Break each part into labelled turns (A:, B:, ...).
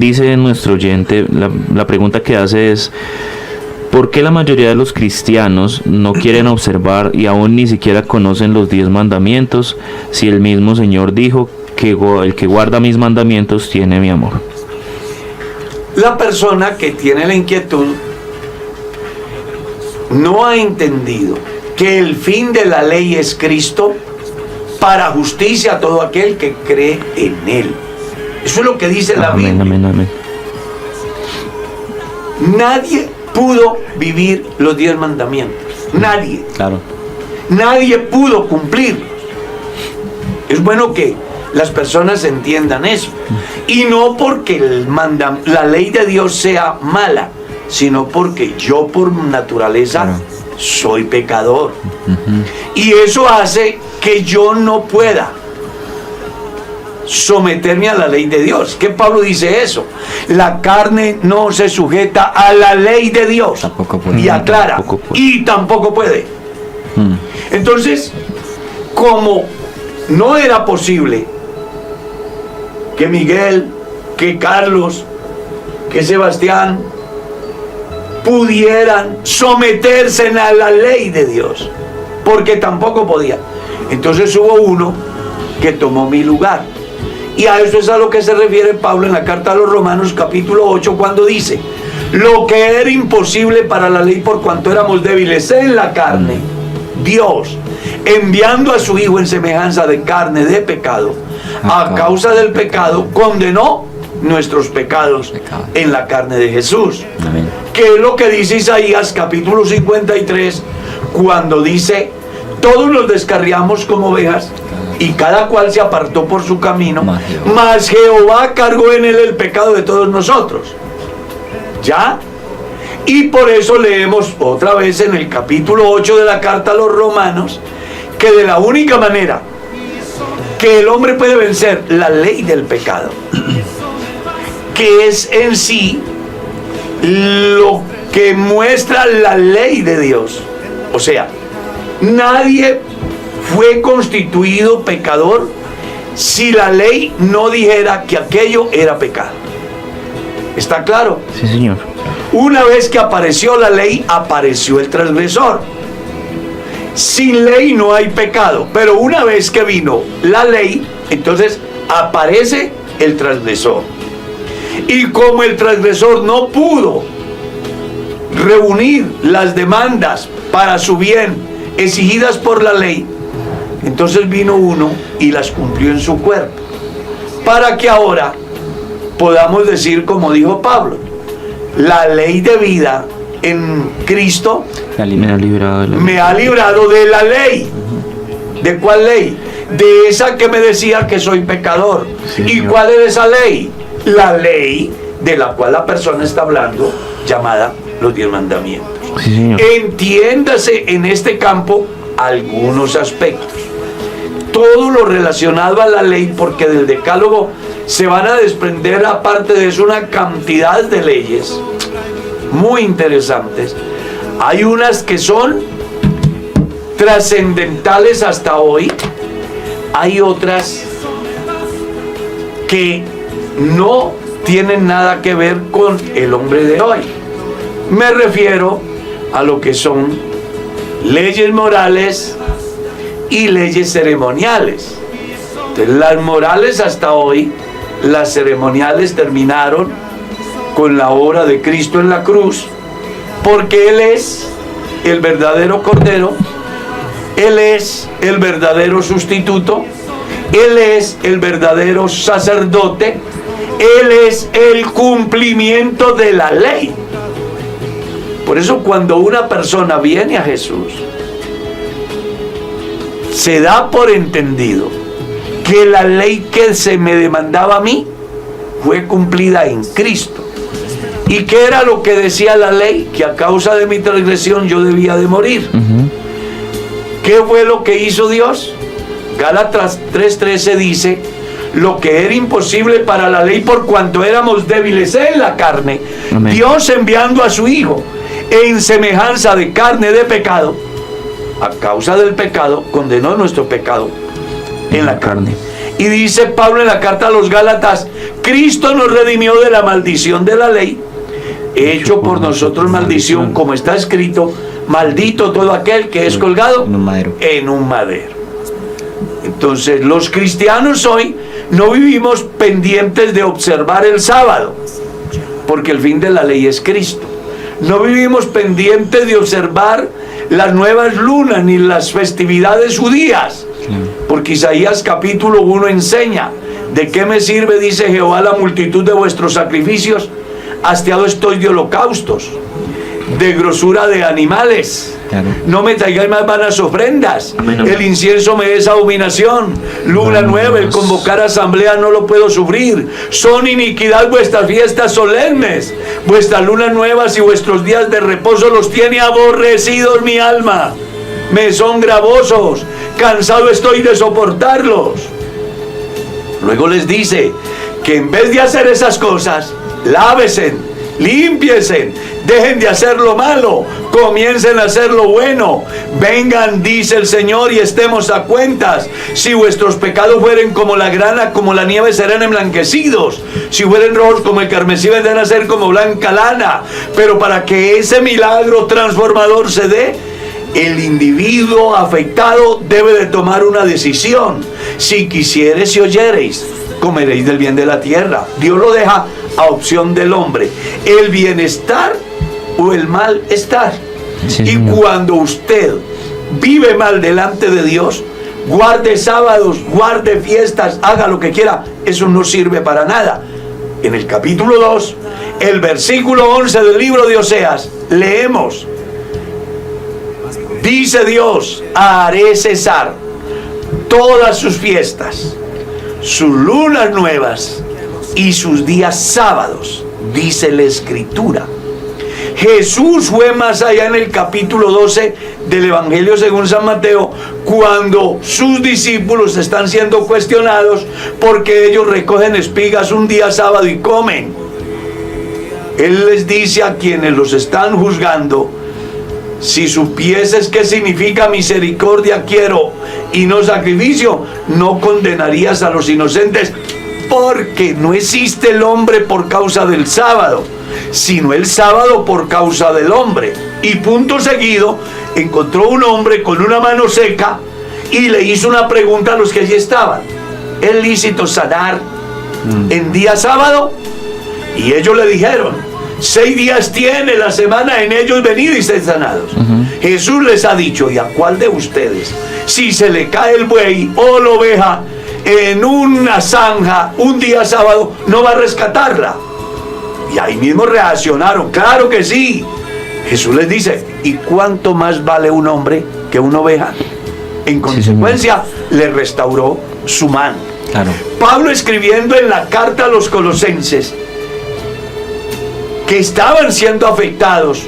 A: dice nuestro oyente, la pregunta que hace es: ¿por qué la mayoría de los cristianos no quieren observar y aún ni siquiera conocen los 10 mandamientos, si el mismo Señor dijo que el que guarda mis mandamientos tiene mi amor?
B: La persona que tiene la inquietud no ha entendido que el fin de la ley es Cristo para justicia a todo aquel que cree en Él. Eso es lo que dice la Biblia.
A: Amén, amén.
B: Nadie pudo vivir los 10 mandamientos. Nadie.
A: Claro.
B: Nadie pudo cumplirlos. Es bueno que las personas entiendan eso. Y no porque la ley de Dios sea mala, sino porque yo por naturaleza soy pecador. Y eso hace que yo no pueda someterme a la ley de Dios. ¿Qué Pablo dice eso? La carne no se sujeta a la ley de Dios.
A: Tampoco puede.
B: Y aclara,
A: Tampoco puede.
B: y tampoco puede. Entonces, como no era posible que Miguel, que Carlos, que Sebastián pudieran someterse a la ley de Dios, porque tampoco podía, entonces hubo uno que tomó mi lugar. Y a eso es a lo que se refiere Pablo en la carta a los Romanos capítulo 8, cuando dice: lo que era imposible para la ley por cuanto éramos débiles en la carne, Dios, enviando a su Hijo en semejanza de carne de pecado, a causa del pecado, condenó nuestros pecados en la carne de Jesús.
A: Amén.
B: Que es lo que dice Isaías capítulo 53, cuando dice: todos nos descarriamos como ovejas, y cada cual se apartó por su camino, mas Jehová cargó en él el pecado de todos nosotros. ¿Ya? Y por eso leemos otra vez en el capítulo 8 de la carta a los Romanos, que de la única manera que el hombre puede vencer la ley del pecado, que es en sí lo que muestra la ley de Dios. O sea, nadie fue constituido pecador si la ley no dijera que aquello era pecado. ¿Está claro?
A: Sí, señor.
B: Una vez que apareció la ley, apareció el transgresor. Sin ley no hay pecado, pero una vez que vino la ley, entonces aparece el transgresor. Y como el transgresor no pudo reunir las demandas para su bien exigidas por la ley, entonces vino uno y las cumplió en su cuerpo, para que ahora podamos decir, como dijo Pablo: la ley de vida en Cristo me ha librado de la ley. ¿De cuál ley? De esa que me decía que soy pecador.
A: Sí,
B: ¿y
A: señor.
B: cuál es esa ley? La ley de la cual la persona está hablando, llamada los 10 mandamientos.
A: Sí, señor.
B: Entiéndase en este campo algunos aspectos. Todo lo relacionado a la ley, porque del decálogo se van a desprender, aparte de eso, una cantidad de leyes muy interesantes. Hay unas que son trascendentales hasta hoy, hay otras que no tienen nada que ver con el hombre de hoy. Me refiero a lo que son leyes morales y leyes ceremoniales. Entonces, las morales hasta hoy, las ceremoniales terminaron con la obra de Cristo en la cruz, porque Él es el verdadero Cordero, Él es el verdadero sustituto, Él es el verdadero sacerdote, Él es el cumplimiento de la ley. Por eso cuando una persona viene a Jesús, se da por entendido que la ley que se me demandaba a mí fue cumplida en Cristo. ¿Y qué era lo que decía la ley? Que a causa de mi transgresión yo debía de morir. ¿Qué fue lo que hizo Dios? Gálatas 3:13 dice: lo que era imposible para la ley por cuanto éramos débiles en la carne,
A: Amén.
B: Dios enviando a su Hijo en semejanza de carne de pecado, a causa del pecado condenó nuestro pecado en la carne. Y dice Pablo en la carta a los Gálatas, Cristo nos redimió de la maldición de la ley, hecho por nosotros maldición, como está escrito, maldito todo aquel que es colgado en un madero. Entonces los cristianos hoy no vivimos pendientes de observar el sábado, porque el fin de la ley es Cristo. No vivimos pendientes de observar las nuevas lunas ni las festividades judías, porque Isaías capítulo 1 enseña: ¿de qué me sirve, dice Jehová, la multitud de vuestros sacrificios? Hastiado estoy de holocaustos, de grosura de animales. No me traigáis más vanas ofrendas. El incienso me es abominación. Luna nueva, el convocar asamblea no lo puedo sufrir. Son iniquidad vuestras fiestas solemnes. Vuestras lunas nuevas y vuestros días de reposo los tiene aborrecidos mi alma. Me son gravosos. Cansado estoy de soportarlos. Luego les dice que en vez de hacer esas cosas, lávesen, límpiense, dejen de hacer lo malo, comiencen a hacer lo bueno. Vengan, dice el Señor, y estemos a cuentas. Si vuestros pecados fueren como la grana, como la nieve, serán emblanquecidos. Si fueren rojos como el carmesí, vendrán a ser como blanca lana. Pero para que ese milagro transformador se dé, el individuo afectado debe de tomar una decisión. Si quisiereis y oyereis, comeréis del bien de la tierra. Dios lo deja a opción del hombre, el bienestar o el malestar. Sí, y cuando usted vive mal delante de Dios, guarde sábados, guarde fiestas, haga lo que quiera, eso no sirve para nada. En el capítulo 2, el versículo 11 del libro de Oseas, leemos: dice Dios, haré cesar todas sus fiestas, sus lunas nuevas y sus días sábados, dice la Escritura. Jesús fue más allá en el capítulo 12 del Evangelio según San Mateo, cuando sus discípulos están siendo cuestionados porque ellos recogen espigas un día sábado y comen. Él les dice a quienes los están juzgando: si supieses qué significa misericordia quiero y no sacrificio, no condenarías a los inocentes, porque no existe el hombre por causa del sábado, sino el sábado por causa del hombre. Y punto seguido, encontró un hombre con una mano seca y le hizo una pregunta a los que allí estaban: ¿es lícito sanar en día sábado? Y ellos le dijeron: 6 días tiene la semana, en ellos venid y sed sanados. Jesús les ha dicho: ¿y a cuál de ustedes, si se le cae el buey o la oveja en una zanja un día sábado, no va a rescatarla? Y ahí mismo reaccionaron: claro que sí. Jesús les dice: ¿y cuánto más vale un hombre que una oveja? En consecuencia, le restauró su mano. Claro. Pablo, escribiendo en la carta a los Colosenses, que estaban siendo afectados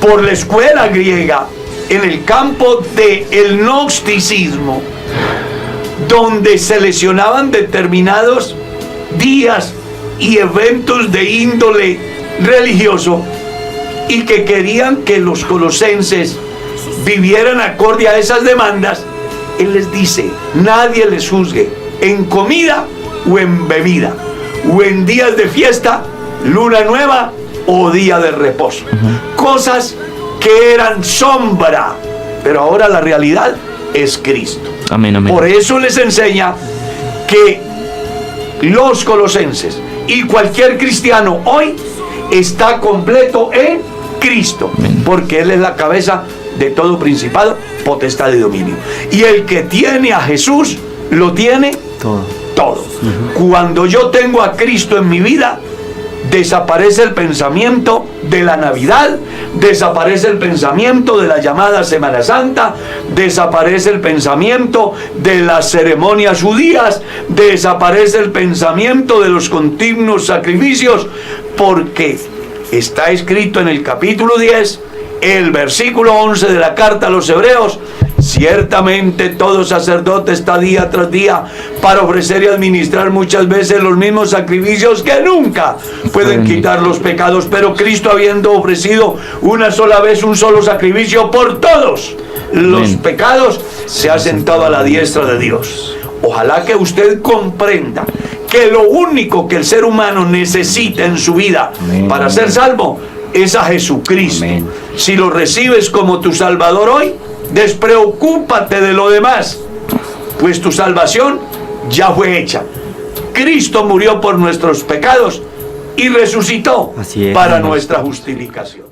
B: por la escuela griega en el campo del gnosticismo, donde seleccionaban determinados días y eventos de índole religioso, y que querían que los colosenses vivieran acorde a esas demandas, él les dice: nadie les juzgue en comida o en bebida, o en días de fiesta, luna nueva o día de reposo. Cosas que eran sombra, pero ahora la realidad es Cristo.
A: Amén, amén.
B: Por eso les enseña que los colosenses y cualquier cristiano hoy está completo en Cristo, amén, porque Él es la cabeza de todo principado, potestad y dominio. Y el que tiene a Jesús lo tiene todo. Cuando yo tengo a Cristo en mi vida, desaparece el pensamiento de la Navidad, desaparece el pensamiento de la llamada Semana Santa, desaparece el pensamiento de las ceremonias judías, desaparece el pensamiento de los continuos sacrificios, porque está escrito en el capítulo 10, el versículo 11 de la carta a los Hebreos: ciertamente todo sacerdote está día tras día para ofrecer y administrar muchas veces los mismos sacrificios que nunca pueden quitar los pecados, pero Cristo, habiendo ofrecido una sola vez un solo sacrificio por todos los pecados, se ha sentado a la diestra de Dios. Ojalá que usted comprenda que lo único que el ser humano necesita en su vida para ser salvo es a Jesucristo. Si lo recibes como tu Salvador hoy, despreocúpate de lo demás, pues tu salvación ya fue hecha. Cristo murió por nuestros pecados y resucitó para nuestra justificación.